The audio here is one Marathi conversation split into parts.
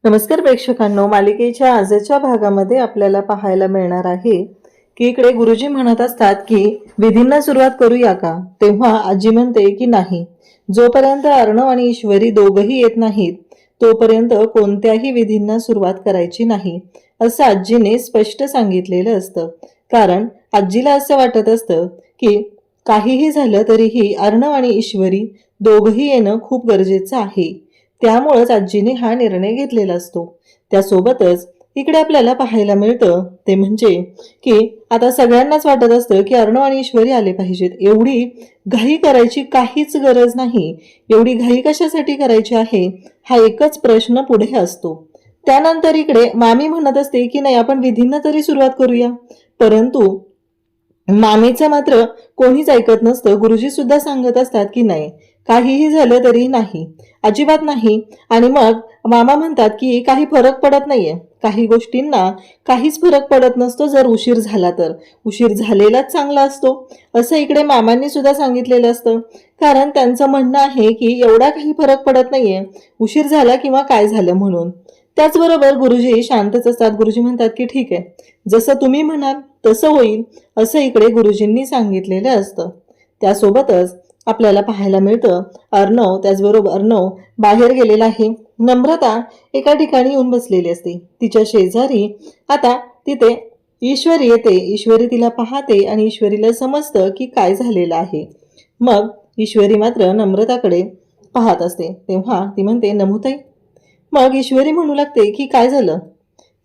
नमस्कार प्रेक्षकांनो, मालिकेच्या आजच्या भागामध्ये आपल्याला पाहायला मिळणार आहे की इकडे गुरुजी म्हणत असतात की विधींना सुरुवात करूया का. तेव्हा आजी म्हणते की नाही, जोपर्यंत अर्णव आणि ईश्वरी दोघही येत नाहीत तोपर्यंत कोणत्याही विधींना सुरुवात करायची नाही, असं आजीने स्पष्ट सांगितलेलं असतं. कारण आजीला असं वाटत असतं की काहीही झालं तरीही अर्णव आणि ईश्वरी दोघही येणं खूप गरजेचं आहे. त्यामुळेच आजीने हा निर्णय घेतलेला असतो. त्यासोबतच इकडे आपल्याला पाहायला मिळतं ते म्हणजे की आता सगळ्यांनाच वाटत असतं की अर्णव आणि ईश्वरी आले पाहिजेत. एवढी घाई करायची काहीच गरज नाही. एवढी घाई कशासाठी करायची आहे, हा एकच प्रश्न पुढे असतो. त्यानंतर इकडे मामी म्हणत असते की नाही, आपण विधींना तरी सुरुवात करूया. परंतु मामीचं मात्र कोणीच ऐकत नसतं. गुरुजी सुद्धा सांगत असतात की नाही, काहीही झालं तरी नाही, अजिबात नाही. आणि मग मामा म्हणतात की काही फरक पडत नाहीये, काही गोष्टींना काहीच फरक पडत नसतो. जर उशीर झाला तर उशीर झालेलाच चांगला असतो, असं इकडे मामांनी सुद्धा सांगितलेलं असतं. कारण त्यांचं म्हणणं आहे की एवढा काही फरक पडत नाहीये, उशीर झाला किंवा काय झालं म्हणून. त्याचबरोबर गुरुजी शांतच असतात. गुरुजी म्हणतात की ठीक आहे, जसं तुम्ही म्हणाल तसं होईल, असं इकडे गुरुजींनी सांगितलेलं असतं. त्यासोबतच आपल्याला पाहायला मिळतं अर्णव बाहेर गेलेला आहे. नम्रता एका ठिकाणी येऊन बसलेली असते. तिच्या शेजारी आता तिथे ईश्वरी येते. ईश्वरी तिला पाहते आणि ईश्वरीला समजतं की काय झालेलं आहे. मग ईश्वरी मात्र नम्रताकडे पाहत असते. तेव्हा ती म्हणते, नमुताई. मग ईश्वरी म्हणू लागते की काय झालं.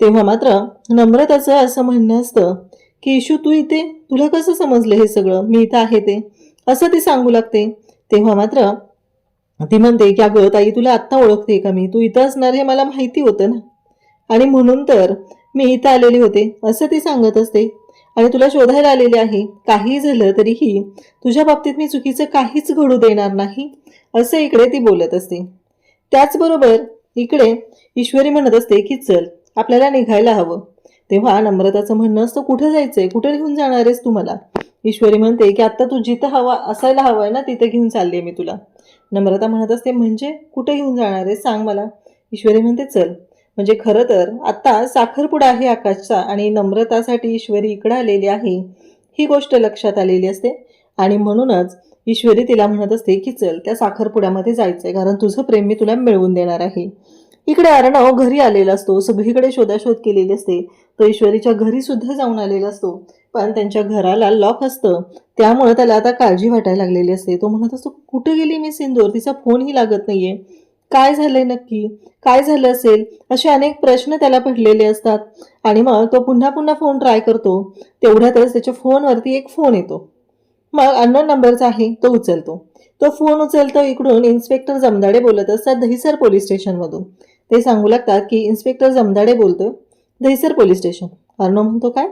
तेव्हा मात्र नम्रताचं असं म्हणणं असतं की ईशू, तू इथे, तुला कसं समजलं हे सगळं, मी इथं आहे ते, असं ती सांगू लागते. तेव्हा मात्र ती म्हणते की अगं ताई, तुला आत्ता ओळखते का मी, तू इथं असणार हे मला माहिती होतं ना, आणि म्हणून तर मी इथं आलेली होते, असं ती सांगत असते. आणि तुला शोधायला आलेले आहे. काही झालं तरीही तुझ्या बाबतीत मी चुकीचं काहीच घडू देणार नाही, असं इकडे ती बोलत असते. त्याचबरोबर इकडे ईश्वरी म्हणत असते की चल, आपल्याला निघायला हवं. तेव्हा नम्रताचं म्हणणं असतं, कुठं जायचंय, कुठे घेऊन जाणार आहेस तू मला. ईश्वरी म्हणते की आता तू जिथं हवा असायला हवंय ना, तिथे घेऊन चालली मी तुला. नम्रता म्हणत असते, म्हणजे कुठे घेऊन जाणार आहे सांग मला. ईश्वरी म्हणते चल. म्हणजे खरं तर आता साखरपुडा आहे आकाशचा आणि नम्रतासाठी ईश्वरी इकडे आलेली आहे, ही गोष्ट लक्षात आलेली असते. आणि म्हणूनच ईश्वरी तिला म्हणत असते की चल, त्या साखरपुड्यामध्ये जायचंय, कारण तुझं प्रेम मी तुला मिळवून देणार आहे. इकडे अर्णव घरी आलेला असतो. सगळीकडे शोधाशोध केलेली असते. तो ईश्वरीच्या घरी सुद्धा जाऊन आलेला असतो, पण त्यांच्या घराला लॉक असतं. त्यामुळे त्याला आता काळजी वाटायला लागलेली असते. तो म्हणत असतो, कुठे गेली मी सिंदूर, तिचा फोनही लागत नाहीये, काय झालंय नक्की, काय झालं असेल, असे अनेक प्रश्न त्याला पडलेले असतात. आणि मग तो पुन्हा पुन्हा फोन ट्राय करतो. तेवढ्यातच त्याच्या फोनवरती एक फोन येतो. मग अननोन नंबरचा आहे, तो उचलतो. तो फोन उचलतो. इकडून इन्स्पेक्टर जमदाडे बोलत असतात दहिसर पोलीस स्टेशनमधून. ते सांगू लागतात की इन्स्पेक्टर जमदाडे बोलतोय, दहिसर पोलीस स्टेशन. अर्णव म्हणतो काय.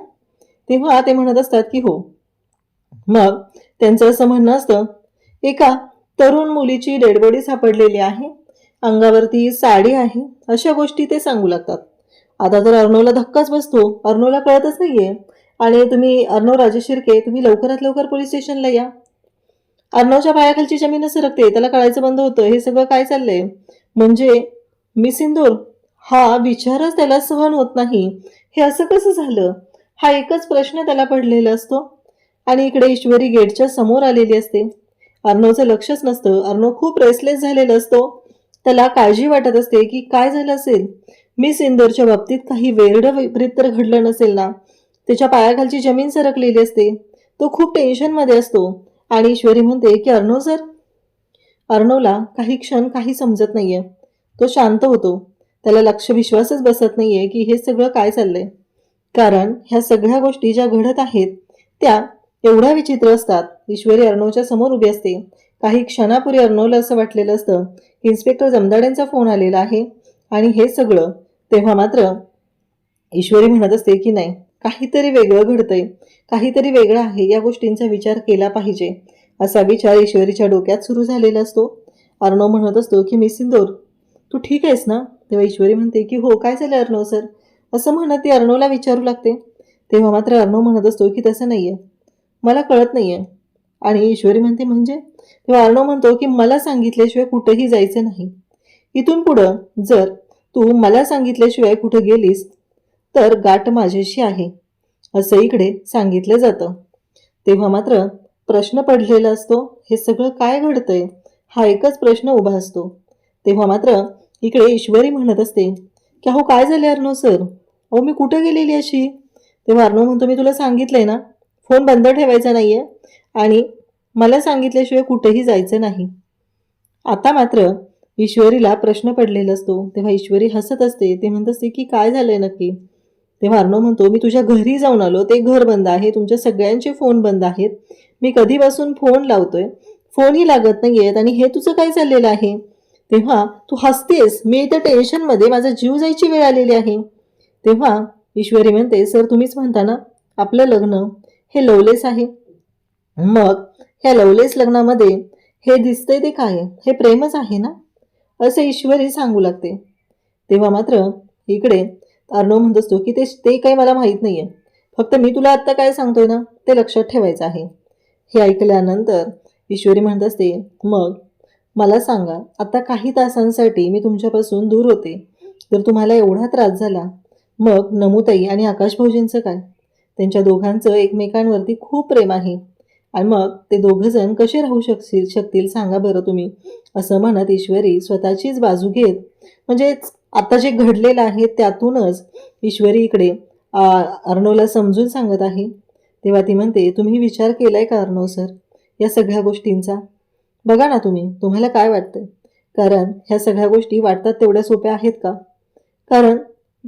तेव्हा ते म्हणत असतात की हो. मग त्यांचं असं म्हणणं असतं, एका तरुण मुलीची डेडबॉडी सापडलेली आहे, अंगावरती साडी आहे, अशा गोष्टी ते सांगू लागतात. आता तर अर्णवला धक्काच बसतो. अर्णवला कळतच नाहीये. आणि तुम्ही अर्णव राजेशिर्के, तुम्ही लवकरात लवकर पोलीस स्टेशनला या. अर्णवच्या पायाखालची जमीन सरकते. त्याला कळायचं बंद होतं हे सगळं काय चाललंय. म्हणजे मी सिंदूर, हा विचारच त्याला सहन होत नाही. हे असं कसं झालं, हा एकच प्रश्न त्याला पडलेला असतो. आणि इकडे ईश्वरी गेटच्या समोर आलेली असते. अर्णवचं लक्षच नसतं. अर्णव खूप रेसलेस झालेला असतो. त्याला काळजी वाटत असते की काय झालं असेल. मी सिंदूरच्या बाबतीत काही वेगळं विपरीत तर घडलं नसेल ना. त्याच्या पायाखालची जमीन सरकलेली असते. तो खूप टेन्शनमध्ये असतो. आणि ईश्वरी म्हणते की अर्णव सर. अर्णवला काही क्षण काही समजत नाहीये. तो शांत होतो. त्याला लक्ष विश्वासच बसत नाहीये की हे सगळं काय चाललंय. कारण ह्या सगळ्या गोष्टी ज्या घडत आहेत त्या एवढ्या विचित्र असतात. ईश्वरी अर्णवच्या समोर उभी असते. काही क्षणापूर्वी अर्णवला असं वाटलेलं असतं की इन्स्पेक्टर जमदाडेंचा फोन आलेला आहे आणि हे सगळं. तेव्हा मात्र ईश्वरी म्हणत असते की नाही, काहीतरी वेगळं घडतंय, काहीतरी वेगळं आहे, या गोष्टींचा विचार केला पाहिजे, असा विचार ईश्वरीच्या डोक्यात सुरू झालेला असतो. अर्णव म्हणत असतो की मिस सिंदूर, तू ठीक आहेस ना. तेव्हा ईश्वरी म्हणते की हो, काय झालं अर्णव सर, असं म्हणत ती अर्णवला विचारू लागते. तेव्हा मात्र अर्णव म्हणत असतो की तसं नाहीये, मला कळत नाहीये. आणि ईश्वरी म्हणते म्हणजे. तेव्हा अर्णव म्हणतो की मला सांगितल्याशिवाय कुठेही जायचं नाही. इथून पुढं जर तू मला सांगितल्याशिवाय कुठे गेलीस तर गाठ माझ्याशी आहे असं इकडे सांगितलं जातं. तेव्हा मात्र प्रश्न पडलेला असतो, हे सगळं काय घडतंय हा एकच प्रश्न उभा असतो. तेव्हा मात्र इकडे ईश्वरी म्हणत असते की अहो काय झाले अर्णव सर, अहो मी कुठे गेलेली अशी. तेव्हा अर्णव म्हणतो मी तुला सांगितलंय ना फोन बंद ठेवायचा नाहीये आणि मला सांगितल्याशिवाय कुठेही जायचं नाही. आता मात्र ईश्वरीला प्रश्न पडलेला असतो. तेव्हा ईश्वरी हसत असते. ते म्हणत असते की काय झालंय नक्की. तेव्हा अर्णव म्हणतो मी तुझ्या घरी जाऊन आलो, ते घर बंद आहे, तुमच्या सगळ्यांचे फोन बंद आहेत, मी कधीपासून फोन लावतोय, फोनही लागत नाहीयेत आणि हे तुझं काय चाललेलं आहे. तेव्हा तू हसतेस, मी इथं टेन्शनमध्ये माझा जीव जायची वेळ आलेली आहे. तेव्हा ईश्वरी म्हणते सर तुम्हीच म्हणता ना आपलं लग्न हे लवलेस आहे, मग ह्या लवलेस लग्नामध्ये हे दिसतंय ते काय, हे प्रेमच आहे ना असे ईश्वरी सांगू लागते. तेव्हा मात्र इकडे अर्णव म्हणत असतो की ते काही मला माहीत नाहीये, फक्त मी तुला आत्ता काय सांगतोय ना ते लक्षात ठेवायचं आहे. हे ऐकल्यानंतर ईश्वरी म्हणत असते मग मला सांगा आता काही तासांसाठी मी तुमच्यापासून दूर होते तर तुम्हाला एवढा त्रास झाला, मग नमुताई आणि आकाश भाऊजींचं काय, त्यांच्या दोघांचं एकमेकांवरती खूप प्रेम आहे आणि मग ते दोघंजण कसे राहू शकतील सांगा बरं तुम्ही. असं म्हणत ईश्वरी स्वतःचीच बाजू घेत म्हणजेच आता जे घडलेलं आहे त्यातूनच ईश्वरी इकडे अर्णवला समजून सांगत आहे. तेव्हा ती म्हणते तुम्ही विचार केलाय का अर्णव सर या सगळ्या गोष्टींचा, बघा ना तुम्हाला काय वाटतंय, कारण ह्या सगळ्या गोष्टी वाटतात तेवढ्या सोप्या आहेत का. कारण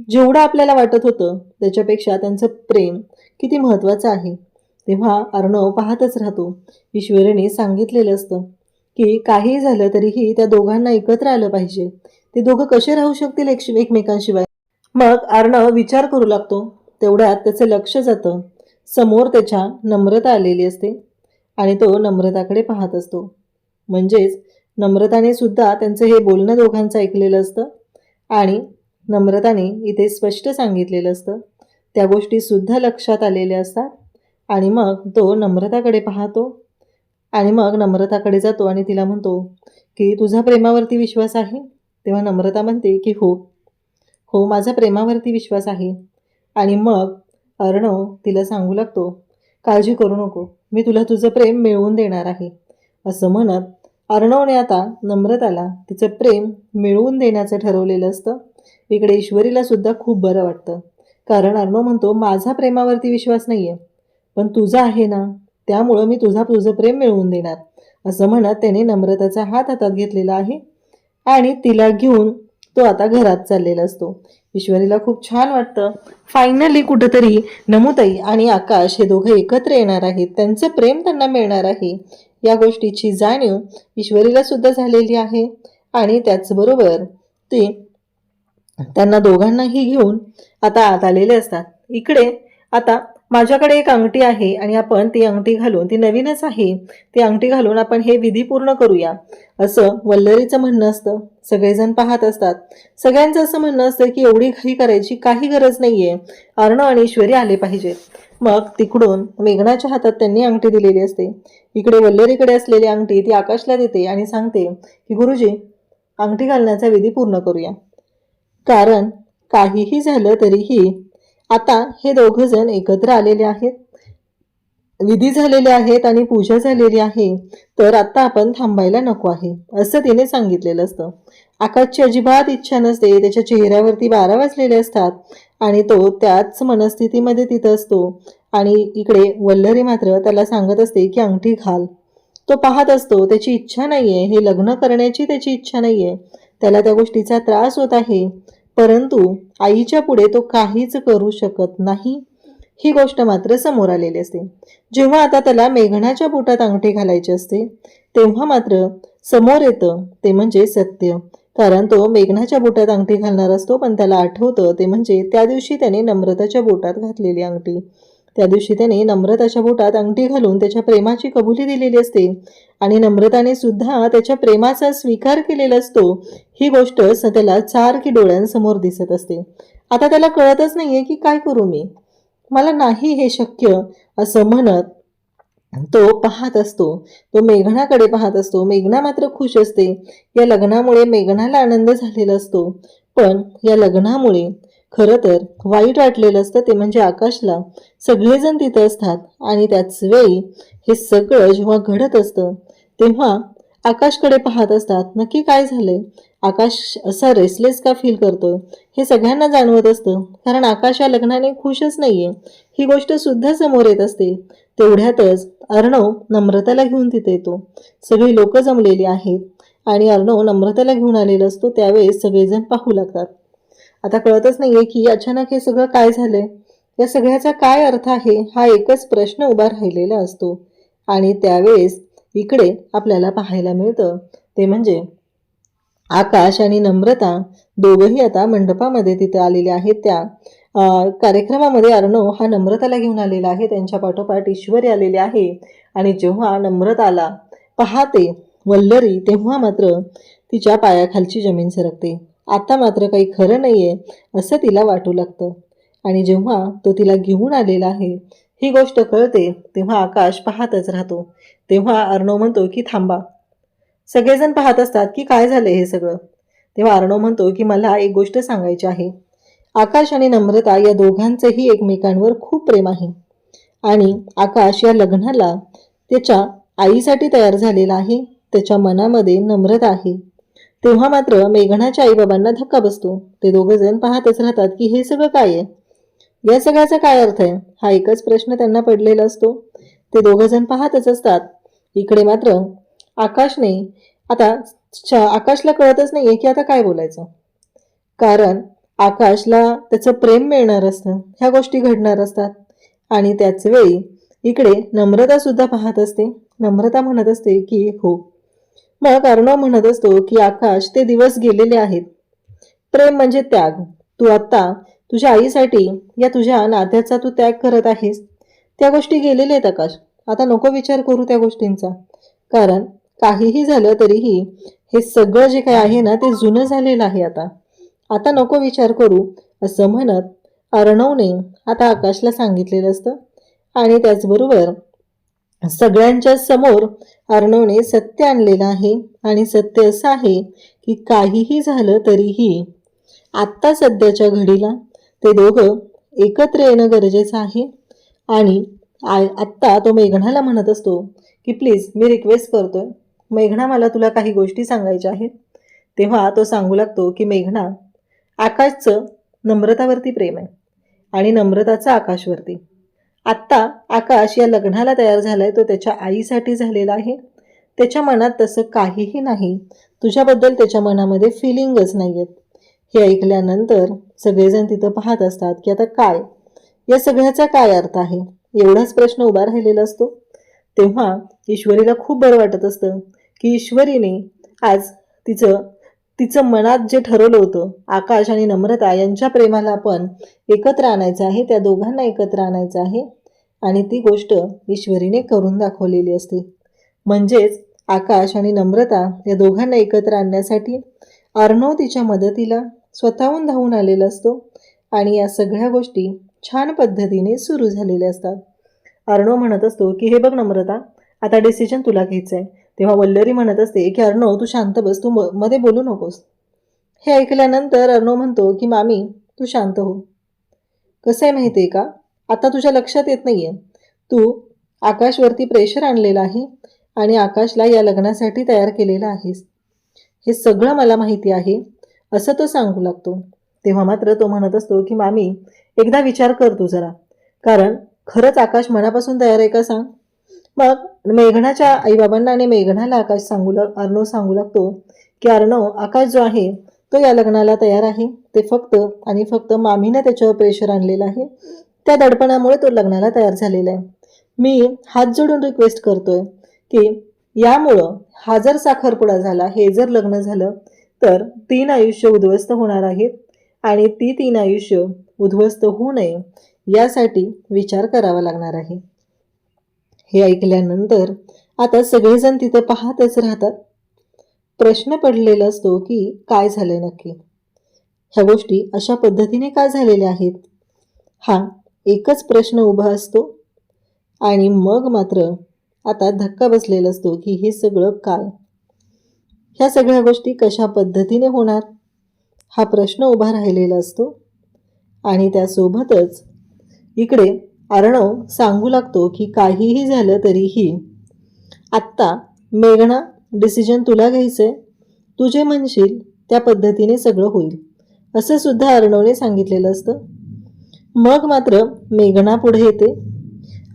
जेवढं आपल्याला वाटत होतं त्याच्यापेक्षा त्यांचं प्रेम किती महत्त्वाचं आहे. तेव्हा अर्णव पाहतच राहतो. ईश्वरीने सांगितलेलं असतं की काही झालं तरीही त्या दोघांना एकत्र आलं पाहिजे, ते दोघं कसे राहू शकतील एकमेकांशिवाय. मग अर्णव विचार करू लागतो. तेवढ्यात त्याचं लक्ष जातं, समोर त्याच्या नम्रता आलेली असते आणि तो नम्रताकडे पाहत असतो. म्हणजेच नम्रताने सुद्धा त्यांचं हे बोलणं दोघांचं ऐकलेलं असतं आणि नम्रताने इथे स्पष्ट सांगितलेलं असतं, त्या गोष्टीसुद्धा लक्षात आलेल्या असतात. आणि मग तो नम्रताकडे पाहतो आणि मग नम्रताकडे जातो आणि तिला म्हणतो की तुझा प्रेमावरती विश्वास आहे. तेव्हा नम्रता म्हणते की हो हो माझा प्रेमावरती विश्वास आहे. आणि मग अर्णव तिला सांगू लागतो काळजी करू नको, मी तुला तुझं प्रेम मिळवून देणार आहे. असं म्हणत अर्णवने आता नम्रताला तिचं प्रेम मिळवून देण्याचं ठरवलेलं असतं. इकडे ईश्वरीला सुद्धा खूप बरं वाटतं, कारण अर्णव म्हणतो माझा प्रेमावरती विश्वास नाही आहे पण तुझा आहे ना, त्यामुळं मी तुझं प्रेम मिळवून देणार. असं म्हणत त्याने नम्रताचा हात हातात घेतलेला आहे आणि तिला घेऊन तो आता घरात चाललेला असतो. ईश्वरीला खूप छान वाटतं, फायनली कुठंतरी नमुताई आणि आकाश हे दोघं एकत्र येणार आहेत, त्यांचं प्रेम त्यांना मिळणार आहे या गोष्टीची जाणीव ईश्वरीला सुद्धा झालेली आहे. आणि त्याचबरोबर ते त्यांना दोघांनाही घेऊन आता आत आलेले असतात. इकडे आता माझ्याकडे एक अंगठी आहे आणि आपण ती अंगठी घालून, ती नवीनच आहे, ती अंगठी घालून आपण हे विधी पूर्ण करूया असं वल्लरीचं म्हणणं असतं. सगळेजण पाहत असतात. सगळ्यांचं असं म्हणणं असतं की एवढी घाई करायची काही गरज नाहीये, अर्णव आणि ईश्वरी आले पाहिजेत. मग तिकडून मेघनाच्या हातात त्यांनी अंगठी दिलेली असते. इकडे वल्लरीकडे असलेली अंगठी ती आकाशला देते आणि सांगते की गुरुजी अंगठी घालण्याचा विधी पूर्ण करूया, कारण काहीही झालं तरीही आता हे दोघं जण एकत्र आलेले आहेत, विधी झालेले आहेत आणि पूजा झालेली आहे, तर आता आपण थांबायला नको आहे असं तिने सांगितलेलं असतं. आकाशची अजिबात इच्छा नसते, त्याच्या चेहऱ्यावरती 12 वाजलेले असतात आणि तो त्याच मनस्थितीमध्ये तिथं असतो. आणि इकडे वल्लरी मात्र त्याला सांगत असते की अंगठी घाल. तो पाहत असतो, त्याची इच्छा नाहीये, हे लग्न करण्याची त्याची इच्छा नाहीये, त्याला त्या गोष्टीचा त्रास होत आहे, परंतु आईच्या पुढे तो काहीच करू शकत नाही ही गोष्ट मात्र समोर आलेली असते. जेव्हा आता त्याला मेघनाच्या पोटात अंगठी घालायची असते तेव्हा मात्र समोर येतं ते म्हणजे सत्य, कारण तो मेघनाच्या बोटात अंगठी घालणार असतो पण त्याला आठवतं ते म्हणजे त्या दिवशी त्याने नम्रताच्या बोटात घातलेली अंगठी. त्या दिवशी त्याने नम्रताच्या बोटात अंगठी घालून त्याच्या प्रेमाची कबुली दिलेली असते आणि नम्रताने सुद्धा त्याच्या प्रेमाचा स्वीकार केलेला असतो. ही गोष्ट त्याला सारखी डोळ्यांसमोर दिसत असते. आता त्याला कळतच नाहीये की काय करू मी, मला नाही हे शक्य असं म्हणत तो पाहत असतो. तो मेघनाकडे पाहत असतो. मेघना मात्र खुश असते. या लग्नामुळे मेघनाला आनंद झालेला असतो. पण या लग्नामुळे खरं तर वाईट वाटलेलं असतं ते म्हणजे आकाशला. सगळेजण तिथं असतात आणि त्याच वेळी हे सगळं जेव्हा घडत असतं तेव्हा आकाशकडे पाहत असतात. नक्की काय झालंय, आकाश असा रेसलेस का फील करतोय हे सगळ्यांना जाणवत असतं, कारण आकाश या लग्नाने खुशच नाहीये ही गोष्ट सुद्धा समोर येत असते. तेवढ्यातच अर्णव नम्रताला घेऊन तिथे येतो. सगळी लोक जमलेली आहेत आणि अर्णव नम्रताला घेऊन आलेला असतो. त्यावेळेस सगळेजण पाहू लागतात. आता कळतच नाहीये की अचानक हे सगळं काय झालंय, या सगळ्याचा काय अर्थ आहे, हा एकच प्रश्न उभा राहिलेला असतो. आणि त्यावेळेस इकडे आपल्याला पाहायला मिळतं ते म्हणजे आकाश आणि नम्रता दोघंही आता मंडपामध्ये तिथे आलेले आहेत. त्या कार्यक्रमामध्ये अर्णव हा नम्रताला घेऊन आलेला आहे, त्यांच्या पाठोपाठ ईश्वरी आलेली आहे. आणि जेव्हा नम्रताला पाहते वल्लरी तेव्हा मात्र तिच्या पायाखालची जमीन सरकते. आता मात्र काही खरं नाहीये असं तिला वाटू लागतं. आणि जेव्हा तो तिला घेऊन आलेला आहे ही गोष्ट कळते तेव्हा आकाश पाहतच राहतो. तेव्हा अर्णव म्हणतो की थांबा. सगळेजण पाहत असतात की काय झालंय हे सगळं. तेव्हा अर्णव म्हणतो की मला एक गोष्ट सांगायची आहे. आकाश आणि नम्रता या दोघांचंही एकमेकांवर खूप प्रेम आहे आणि आकाश या लग्नाला त्याच्या आईसाठी तयार झालेला आहे. त्याच्या मनामध्ये नम्रता आहे. तेव्हा मात्र मेघनाच्या आईबाबांना धक्का बसतो. ते दोघं जण पाहतच राहतात की हे सगळं काय आहे, या सगळ्याचा काय अर्थ आहे, हा एकच प्रश्न त्यांना पडलेला असतो. ते दोघं जण पाहतच असतात. इकडे मात्र आकाशने आता आकाशला कळतच नाहीये की आता काय बोलायचं, कारण आकाशला त्याचं प्रेम मिळणार असतं, ह्या गोष्टी घडणार असतात. आणि त्याच वेळी इकडे नम्रता सुद्धा पाहत असते. नम्रता म्हणत असते की हो. मग अर्णव म्हणत असतो की आकाश ते दिवस गेलेले आहेत. प्रेम म्हणजे त्याग. तू आता तुझ्या आईसाठी या तुझ्या नात्याचा तू त्याग करत आहेस, त्या गोष्टी गेलेल्या आहेत आकाश. आता नको विचार करू त्या गोष्टींचा, कारण काहीही झालं तरीही हे सगळं जे काही आहे ना ते जुनं झालेलं आहे. आता नको विचार करू असं म्हणत अर्णवने आता आकाशला सांगितलेलं असतं. आणि त्याचबरोबर सगळ्यांच्या समोर अर्णवने सत्य आणलेलं आहे. आणि सत्य असं आहे की काहीही झालं तरीही आत्ता सध्याच्या घडीला ते दोघं एकत्र येणं गरजेचं आहे. आणि आत्ता तो मेघनाला म्हणत असतो की प्लीज मी रिक्वेस्ट करतोय मेघना, मला तुला काही गोष्टी सांगायच्या आहेत. तेव्हा तो सांगू लागतो की मेघना, आकाशचं नम्रतावरती प्रेम आहे आणि नम्रताचं आकाशवरती. आत्ता आकाश या लग्नाला तयार झालाय तो त्याच्या आईसाठी झालेला आहे. त्याच्या मनात तसं काहीही नाही, तुझ्याबद्दल त्याच्या मनामध्ये फिलिंगच नाही आहेत. हे ऐकल्यानंतर सगळेजण तिथं पाहत असतात की आता काय, या सगळ्याचा काय अर्थ आहे, एवढाच प्रश्न उभा राहिलेला असतो. तेव्हा ईश्वरीला खूप बरं वाटत असतं की ईश्वरीने आज तिचं मनात जे ठरवलं होतं आकाश आणि नम्रता यांच्या प्रेमाला आपण एकत्र आणायचं आहे, त्या दोघांना एकत्र आणायचं आहे. आणि ती गोष्ट ईश्वरीने करून दाखवलेली असते. म्हणजेच आकाश आणि नम्रता या दोघांना एकत्र आणण्यासाठी अर्णव तिच्या मदतीला स्वतःहून धावून आलेला असतो. आणि या सगळ्या गोष्टी छान पद्धतीने सुरू झालेल्या असतात. अर्णव म्हणत असतो की हे बघ नम्रता, आता डिसिजन तुला घ्यायचं आहे. तेव्हा वल्लरी म्हणत असते की अर्णव तू शांत बस, तू मध्ये बोलू नकोस. हे ऐकल्यानंतर अर्णव म्हणतो की मामी तू शांत हो. कसं आहे माहिती आहे का, आता तुझ्या लक्षात येत नाहीये, तू आकाशवरती प्रेशर आणलेलं आहे आणि आकाशला या लग्नासाठी तयार केलेलं आहेस, हे सगळं मला माहिती आहे असं तो सांगू लागतो. तेव्हा मात्र तो म्हणत असतो की मामी एकदा विचार कर तू जरा, कारण खरंच आकाश मनापासून तयार आहे का सांग. मग मेघनाच्या आईबाबांना आणि मेघनाला अर्णव सांगू लागतो की अर्णव, आकाश जो आहे तो या लग्नाला तयार आहे, ते फक्त आणि फक्त मामीने त्याच्यावर प्रेशर आणलेलं आहे, त्या दडपणामुळे तो लग्नाला तयार झालेला आहे. मी हात जोडून रिक्वेस्ट करतोय की यामुळं हा जर साखरपुडा झाला, हे जर लग्न झालं तर 3 आयुष्य उद्ध्वस्त होणार आहेत आणि ती 3 आयुष्य उद्ध्वस्त होऊ नये यासाठी विचार करावा लागणार आहे. हे ऐकल्यानंतर आता सगळेजण तिथं पाहतच राहतात. प्रश्न पडलेला असतो की काय झालंय नक्की, ह्या गोष्टी अशा पद्धतीने का झालेल्या आहेत, हा एकच प्रश्न उभा असतो. आणि मग मात्र आता धक्का बसलेला असतो की हे सगळं काय, ह्या सगळ्या गोष्टी कशा पद्धतीने होणार. हा प्रश्न उभा राहिलेला असतो. आणि त्यासोबतच इकडे अर्णव सांगू लागतो की काहीही झालं तरीही आत्ता मेघना डिसिजन तुला घ्यायचंय, तू जे म्हणशील त्या पद्धतीने सगळं होईल, असं सुद्धा अर्णवने सांगितलेलं असतं. मग मात्र मेघना पुढे येते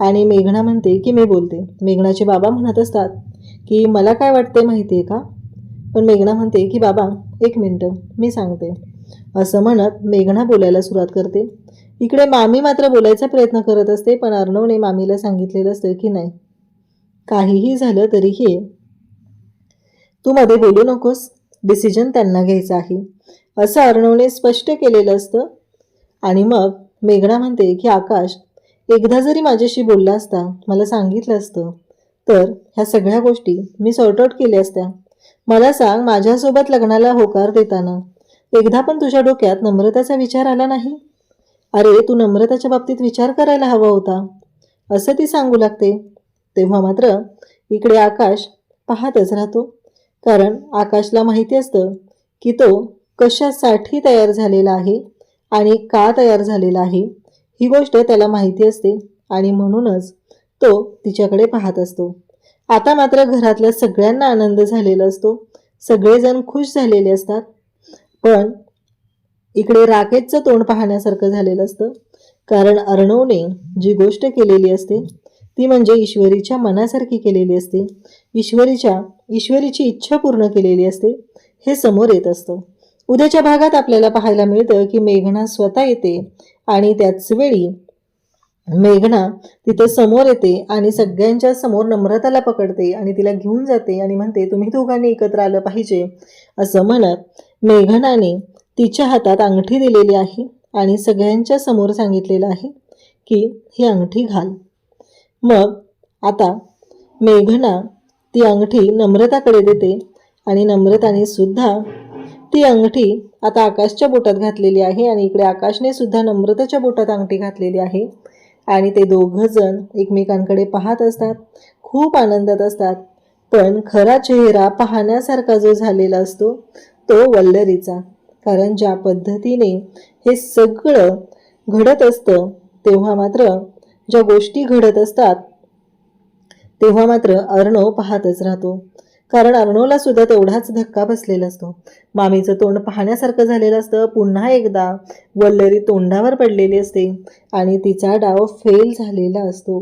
आणि मेघना म्हणते की मी बोलते. मेघनाचे बाबा म्हणत असतात की मला काय वाटते माहिती आहे का, पण मेघना म्हणते की बाबा एक मिनटं मी सांगते, असं म्हणत मेघना बोलायला सुरुवात करते. इकडे मामी मात्र बोलायचा प्रयत्न करत असते, पण अर्णवने मामीला सांगितलेलं असतं की नाही, काहीही झालं तरीही तू मध्ये बोलू नकोस, डिसिजन त्यांना घ्यायचा आहे, असं अर्णवने स्पष्ट केलेलं असतं. आणि मग मेघना म्हणते की आकाश एकदा जरी माझ्याशी बोलला असता, मला सांगितलं असतं, तर ह्या सगळ्या गोष्टी मी सॉर्ट आऊट केल्या असत्या. मला सांग, माझ्यासोबत लग्नाला होकार देताना एकदा पण तुझ्या डोक्यात नम्रताचा विचार आला नाही? अरे तू नम्रताच्या बाबतीत विचार करायला हवा होता, असं ती सांगू लागते. तेव्हा मात्र इकडे आकाश पाहतच राहतो, कारण आकाशला माहिती असतं की तो कशासाठी तयार झालेला आहे आणि का तयार झालेला आहे, ही गोष्ट त्याला माहिती असते. आणि म्हणूनच तो तिच्याकडे पाहत असतो. आता मात्र घरातल्या सगळ्यांना आनंद झालेला असतो, सगळेजण खुश झालेले असतात. पण इकडे राकेशचं तोंड पाहण्यासारखं झालेलं असतं, कारण अर्णवने जी गोष्ट केलेली असते ती म्हणजे ईश्वरीच्या मनासारखी केलेली असते, ईश्वरीची इच्छा पूर्ण केलेली असते, हे समोर येत असतं. उद्याच्या भागात आपल्याला पाहायला मिळतं की मेघना स्वतः येते आणि त्याच वेळी मेघना तिथं समोर येते आणि सगळ्यांच्या समोर नम्रताला पकडते आणि तिला घेऊन जाते आणि म्हणते तुम्ही दोघांनी एकत्र आलं पाहिजे, असं म्हणत मेघनाने तिच्या हातात अंगठी दिलेली आहे आणि सगळ्यांच्या समोर सांगितलेलं आहे की ही अंगठी घाल. मग आता मेघना ती अंगठी नम्रताकडे देते आणि नम्रताने सुद्धा ती अंगठी आता आकाशच्या बोटात घातलेली आहे आणि इकडे आकाशने सुद्धा नम्रताच्या बोटात अंगठी घातलेली आहे. आणि ते दोघं जण एकमेकांकडे पाहत असतात, खूप आनंदात असतात. पण खरा चेहरा पाहण्यासारखा जो झालेला असतो तो वल्लरीचा, कारण ज्या पद्धतीने हे सगळं घडत असतं तेव्हा मात्र ज्या गोष्टी घडत असतात तेव्हा मात्र अर्णव पाहतच राहतो, कारण अर्णवला सुद्धा तेवढाच धक्का बसलेला असतो. मामीचं तोंड पाहण्यासारखं झालेलं असतं. पुन्हा एकदा वल्लरी तोंडावर पडलेली असते आणि तिचा डाव फेल झालेला असतो,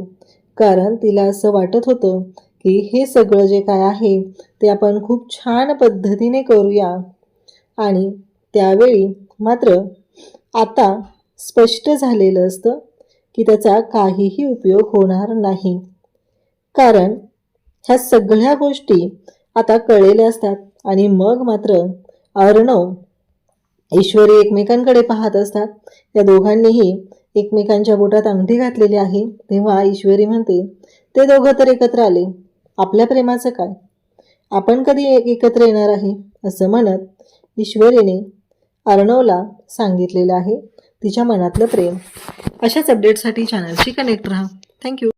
कारण तिला असं वाटत होतं की हे सगळं जे काय आहे ते आपण खूप छान पद्धतीने करूया. आणि त्यावेळी मात्र आता स्पष्ट झालेलं असतं की त्याचा काहीही उपयोग होणार नाही, कारण ह्या सगळ्या गोष्टी आता कळलेल्या असतात. आणि मग मात्र अर्णव ईश्वरी एकमेकांकडे पाहत असतात. या दोघांनीही एकमेकांच्या बोटात अंगठी घातलेली आहे. तेव्हा ईश्वरी म्हणते ते दोघं तर एकत्र आले, आपल्या प्रेमाचं काय, आपण कधी एकत्र येणार आहे, असं म्हणत ईश्वरीने अर्णवला सांगितलेलं आहे तिच्या मनातलं प्रेम. अशाच अपडेटसाठी चॅनलशी कनेक्ट राहा. थँक्यू.